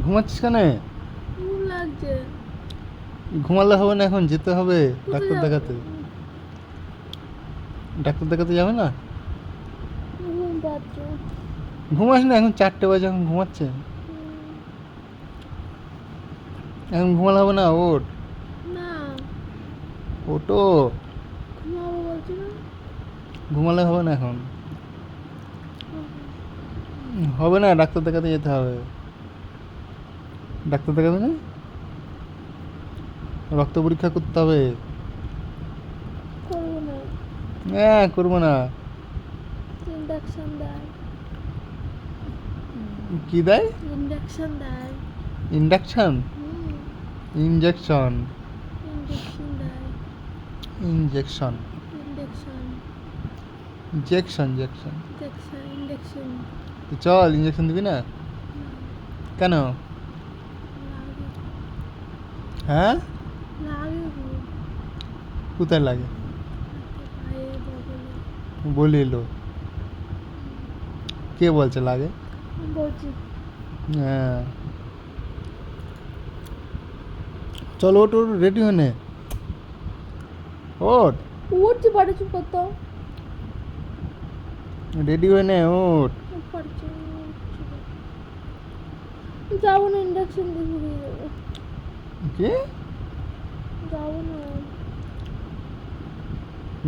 ঘুমাচ্ছিস কেন? ঘুম লাগছে। ঘুমালে হবে না, এখন যেতে হবে কোথায় ডাক্তার যাবো? দেখাতে। ডাক্তার দেখাতে যাবে না? ঘুম পাচ্ছে। ঘুমাস না, এখন 4টে বাজে, এখন ঘুমাচ্ছে? এখন ঘুমালে হবে না, ওঠ। না, ওটো। ঘুমাবো বলছি না। ঘুমালে হবে না এখন। হবে না, ডাক্তার দেখাতে যেতে হবে। ডাক্তার দেখাবে না? রক্ত পরীক্ষা করতে হবে। করবো না। হ্যাঁ, করবো না। ইন্ডাকশন দেয়। কি দেয়? ইন্ডাকশন দেয়। ইন্ডাকশন? ইঞ্জেকশন। ইন্ডাকশন দেয়। Injection. Induction. Injection injection. Induction. Induction. তো চল, ইঞ্জেকশন দিবি না? কেন? লাগে। হ্যাঁ? লাগে গো। কোথায় লাগে? পায়ে বগলে। বলি এলো। কে বলছে লাগে? বলছি। হ্যাঁ। চল, ওট ওট, রেডি হয়ে নে। ওট, উঠছি, পারে চুপ করতো। রেডি হয়ে নে, ওট। পারছি। যাবো না, ইন্ডাকশন দিয়ে ঘুরিয়ে দেবো। কি? যাবো না।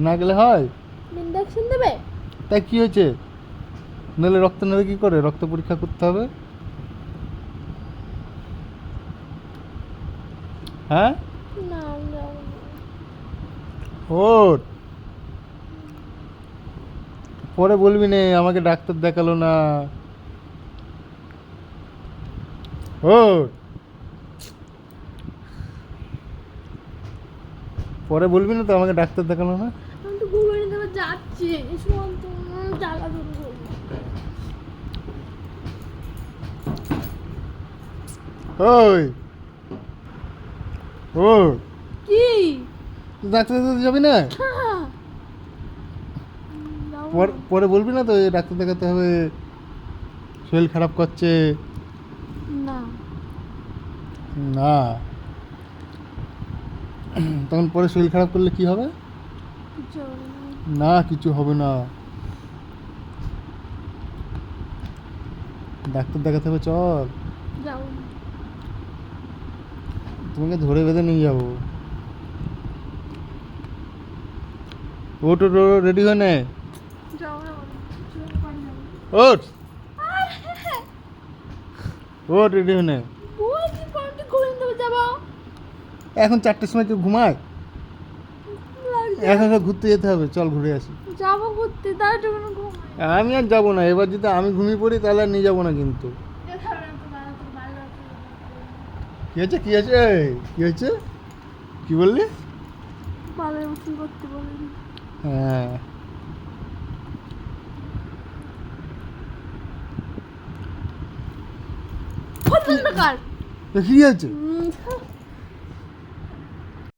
না গেলে হয়? ইন্ডাকশন দেবে? তাই কি হয়েছে? নাহলে রক্ত নেবে কি করে? রক্ত পরীক্ষা করতে হবে। হ্যাঁ? না, আমি যাবো না। ওট, পরে বলবি নে আমাকে ডাক্তার দেখালো না। ওট, পরে বলবি না তো আমাকে ডাক্তার দেখালো না। আমি তো ঘুমিয়ে দেবে যাচ্ছি। সুমন্ত জ্বালা ধরবো। ওই, ও, কি? তুই ডাক্তার দেখাতে যাবি না? যাবো না। পরে বলবি না তো এই ডাক্তার দেখাতে হবে, শরীর খারাপ করছে। না। না, তখন পরে শরীর খারাপ করলে কি হবে? কিছু হবে না। না, কিছু হবে না। ডাক্তার দেখাতে হবে, চল। যাবো না। তোমাকে ধরে বেঁধে নিয়ে যাবো। ওট ওট, রেডি হয়ে নে। যাবো না বলো। কিছু হলে বাড়ি যাবো। ওট, ওট, রেডি হয়ে নে। বলছি পরে ঘুমিয়ে দেবে যাবো। এখন 4টের সময় কেউ ঘুমায়? লাগছে। একা একা ঘুরতে যেতে হবে, চল ঘুরে আসি। যাবো ঘুরতে, তার জন্য ঘুমাই। আমি আর যাবো না, এবার যদি আমি ঘুমিয়ে পড়ি তাহলে আর নিয়ে যাবো না কিন্তু। কি হয়েছে, কি হয়েছে, কি হয়েছে, কি বললি? ভালো মতন করতে বলেনি। হ্যাঁ। পছন্দ কর। তো কি হয়েছে?